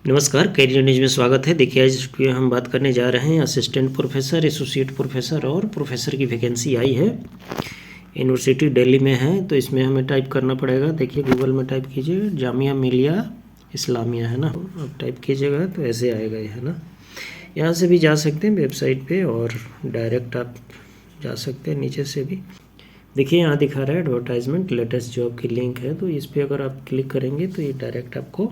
नमस्कार, career news में स्वागत है। देखिए आज हम बात करने जा रहे हैं असिस्टेंट प्रोफेसर, एसोसिएट प्रोफेसर और प्रोफेसर की वैकेंसी आई है। यूनिवर्सिटी दिल्ली में है, तो इसमें हमें टाइप करना पड़ेगा। देखिए गूगल में टाइप कीजिए जामिया मिलिया इस्लामिया, है ना। अब टाइप कीजिएगा तो ऐसे आएगा, है ना। यहाँ से भी जा सकते हैं वेबसाइट पे और डायरेक्ट आप जा सकते हैं नीचे से भी। देखिए यहाँ दिखा रहा है एडवर्टाइजमेंट लेटेस्ट जॉब की लिंक है, तो इस पर अगर आप क्लिक करेंगे तो ये डायरेक्ट आपको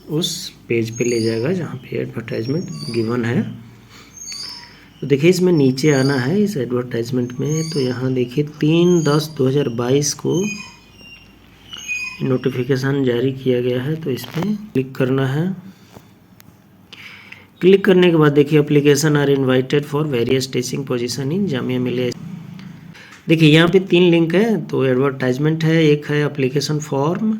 उस पेज पे ले जाएगा जहाँ पे एडवर्टाइजमेंट गिवन है। तो देखिए इसमें नीचे आना है इस एडवर्टाइजमेंट में, तो यहाँ देखिए 3/10/2022 को नोटिफिकेशन जारी किया गया है, तो इस पर क्लिक करना है। क्लिक करने के बाद देखिए application are invited for various teaching position in Jamia Millia. देखिए यहाँ पे 3 लिंक है, तो एडवर्टाइजमेंट है, एक है एप्लीकेशन फॉर्म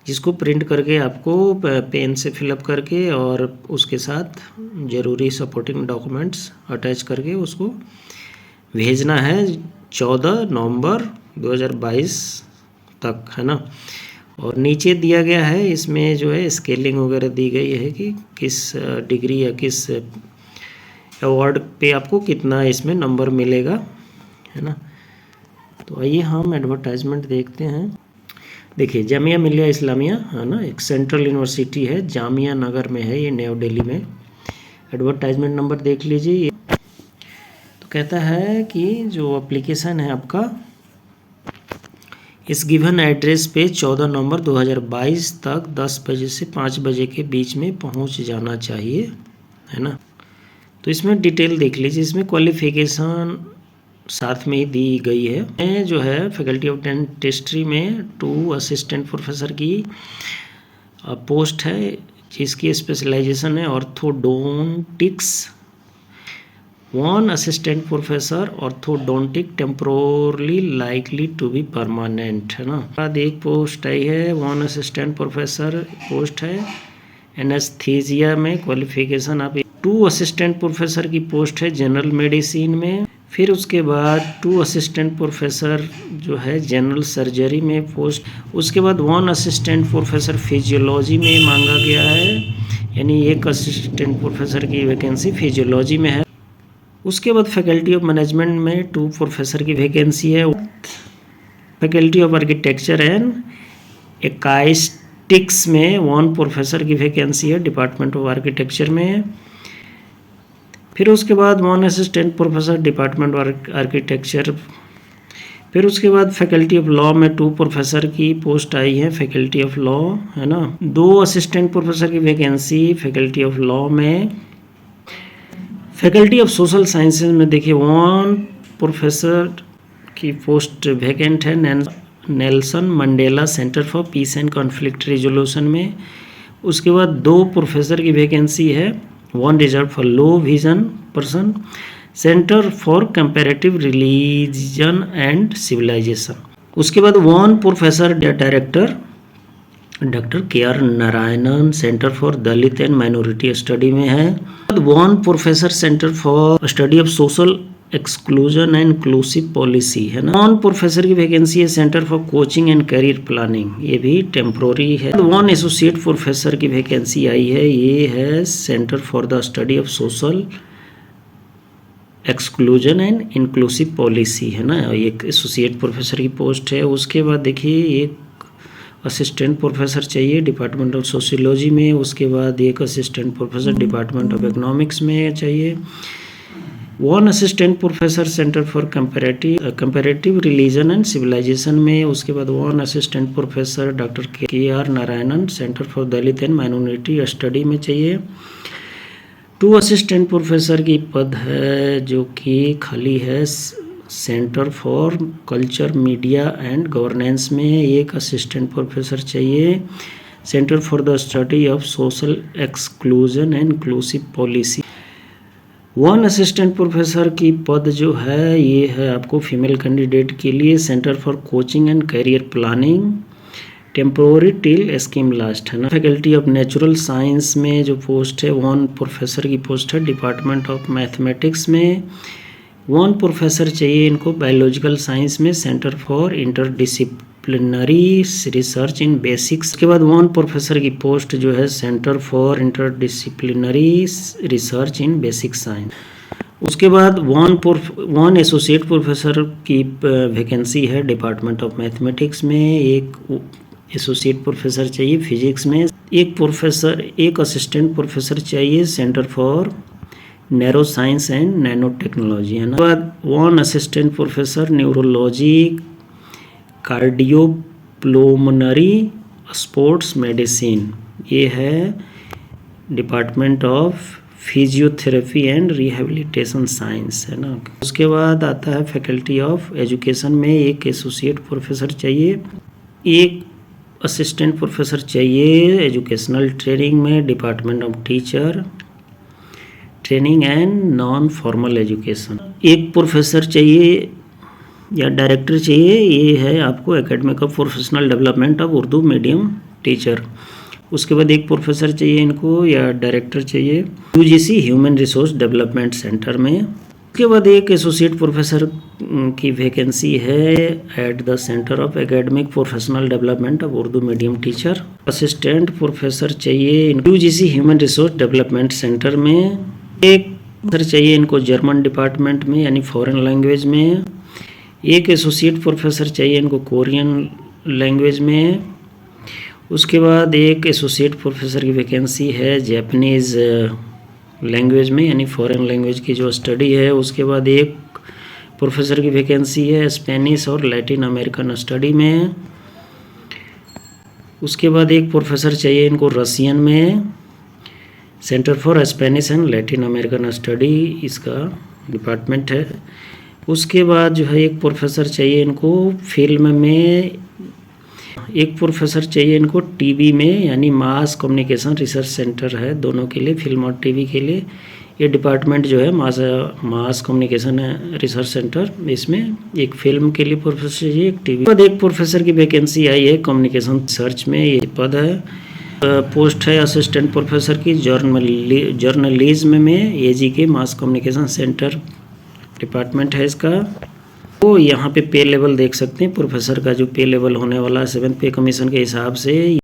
जिसको प्रिंट करके आपको पेन से फिलअप करके और उसके साथ ज़रूरी सपोर्टिंग डॉक्यूमेंट्स अटैच करके उसको भेजना है 14 नवंबर 2022 तक, है ना। और नीचे दिया गया है, इसमें जो है स्केलिंग वगैरह दी गई है कि किस डिग्री या किस अवार्ड पे आपको कितना इसमें नंबर मिलेगा, है ना। तो आइए हम एडवर्टाइजमेंट देखते हैं। देखिए जामिया मिलिया इस्लामिया, है ना, एक सेंट्रल यूनिवर्सिटी है, जामिया नगर में है, ये न्यू दिल्ली में। एडवर्टाइजमेंट नंबर देख लीजिए। तो कहता है कि जो एप्लीकेशन है आपका इस गिवन एड्रेस पे 14 नवंबर 2022 तक 10 बजे से 5 बजे के बीच में पहुंच जाना चाहिए, है ना। तो इसमें डिटेल देख लीजिए। इसमें क्वालिफिकेशन साथ में ही दी गई है। जो है फैकल्टी ऑफ डेंटिस्ट्री में 2 असिस्टेंट प्रोफेसर की पोस्ट है, जिसकी स्पेशलाइजेशन है orthodontics. 1 assistant professor orthodontic temporarily likely to be permanent, है ना। बाद एक पोस्ट आई है 1 असिस्टेंट प्रोफेसर पोस्ट है एनेस्थीसिया में। क्वालिफिकेशन आप 2 असिस्टेंट प्रोफेसर की पोस्ट है जनरल मेडिसिन में। फिर उसके बाद 2 असिस्टेंट प्रोफेसर जो है जनरल सर्जरी में पोस्ट। उसके बाद 1 असिस्टेंट प्रोफेसर फिजियोलॉजी में मांगा गया है, यानी 1 असिस्टेंट प्रोफेसर की वैकेंसी फिजियोलॉजी में है। उसके बाद फैकल्टी ऑफ मैनेजमेंट में 2 प्रोफेसर की वैकेंसी है। फैकल्टी ऑफ आर्किटेक्चर एंड एक्वास्टिक्स में 1 प्रोफेसर की वैकेंसी है डिपार्टमेंट ऑफ आर्किटेक्चर में। फिर उसके बाद 1 assistant professor department of architecture. फिर उसके बाद फैकल्टी ऑफ लॉ में 2 प्रोफेसर की पोस्ट आई है फैकल्टी ऑफ लॉ, है ना। 2 असिस्टेंट प्रोफेसर की वैकेंसी फैकल्टी ऑफ लॉ में। फैकल्टी ऑफ सोशल साइंसेज में देखिए 1 प्रोफेसर की पोस्ट वैकेंट है Nelson Mandela centre for peace and conflict resolution में। उसके बाद 2 प्रोफेसर की वैकेंसी है, 1 reserve for low vision person centre for comparative religion and civilisation. उसके बाद 1 professor director doctor KR Narayanan centre for Dalit and minority study में है। 1 professor centre for study of social exclusion and inclusive policy, है ना। 1 professor की vacancy है centre for coaching and career planning, ये भी टेम्प्रोरी है। 1 एसोसिएट प्रोफेसर की वैकेंसी आई है, ये है centre for the study of social exclusion and inclusive policy, है ना। एक एसोसिएट प्रोफेसर की पोस्ट है। उसके बाद देखिए एक असिस्टेंट प्रोफेसर चाहिए डिपार्टमेंट ऑफ सोशियोलॉजी में। उसके बाद एक assistant professor department of economics में चाहिए। 1 assistant professor centre for comparative religion and civilisation में। उसके बाद 1 assistant professor doctor KR Narayanan centre for Dalit and minority study में चाहिए। 2 असिस्टेंट प्रोफेसर की पद है जो कि खाली है centre for culture media and governance में। 1 असिस्टेंट प्रोफेसर चाहिए centre for the study of social exclusion and inclusive policy. 1 assistant professor की पद जो है ये है आपको फीमेल कैंडिडेट के लिए centre for coaching and career planning temporary till scheme last, है ना। फैकल्टी ऑफ नेचुरल साइंस में जो पोस्ट है 1 प्रोफेसर की पोस्ट है डिपार्टमेंट ऑफ मैथमेटिक्स में। 1 प्रोफेसर चाहिए इनको बायोलॉजिकल साइंस में centre for interdisciplinary disciplinary research in basics. के बाद 1 प्रोफेसर की पोस्ट जो है centre for interdisciplinary research in basic science. उसके बाद 1 एसोसिएट प्रोफेसर की वैकेंसी है डिपार्टमेंट ऑफ मैथमेटिक्स में, एक एसोसिएट प्रोफेसर चाहिए फिजिक्स में, एक असिस्टेंट प्रोफेसर चाहिए centre for narrow science and nano technology, है ना। उसके बाद 1 assistant professor neurology cardiopulmonary sports medicine, ये है department of physiotherapy and rehabilitation science, है ना। उसके बाद आता है फैकल्टी ऑफ एजुकेशन में एक एसोसिएट प्रोफेसर चाहिए, एक असिस्टेंट प्रोफेसर चाहिए एजुकेशनल ट्रेनिंग में department of teacher training and non formal education, एक प्रोफेसर चाहिए या डायरेक्टर चाहिए, ये है आपको academic of professional development of Urdu medium teacher. उसके बाद एक प्रोफेसर चाहिए इनको या डायरेक्टर चाहिए UGC human resource development centre में। उसके बाद एक एसोसिएट प्रोफेसर की वैकेंसी है at the centre of academic professional development of Urdu medium teacher. Assistant professor चाहिए UGC human resource development centre में, एक प्रोफेसर चाहिए इनको जर्मन डिपार्टमेंट में यानी फॉरेन लैंग्वेज में, एक एसोसिएट प्रोफेसर चाहिए इनको कोरियन लैंग्वेज में। उसके बाद एक एसोसिएट प्रोफेसर की वैकेंसी है जापानीज़ लैंग्वेज में यानी फॉरेन लैंग्वेज की जो स्टडी है। उसके बाद एक प्रोफेसर की वैकेंसी है स्पेनिश और लैटिन अमेरिकन स्टडी में। उसके बाद एक प्रोफेसर चाहिए इनको रसियन में, centre for Spanish and Latin American study इसका डिपार्टमेंट है। उसके बाद जो है एक प्रोफेसर चाहिए इनको फिल्म में, एक प्रोफेसर चाहिए इनको टीवी में यानी मास कम्युनिकेशन रिसर्च सेंटर है दोनों के लिए, फिल्म और टीवी के लिए ये डिपार्टमेंट जो है मास कम्युनिकेशन रिसर्च सेंटर, इसमें एक फिल्म के लिए प्रोफेसर चाहिए, एक टीवी। बाद एक प्रोफेसर की वैकेंसी आई है कम्युनिकेशन रिसर्च में, ये पद है। पोस्ट है असिस्टेंट प्रोफेसर की जर्नलिज्म में, एजी के मास कम्युनिकेशन सेंटर डिपार्टमेंट है इसका। तो यहाँ पे लेवल देख सकते हैं प्रोफेसर का जो पे लेवल होने वाला है 7th पे कमीशन के हिसाब से।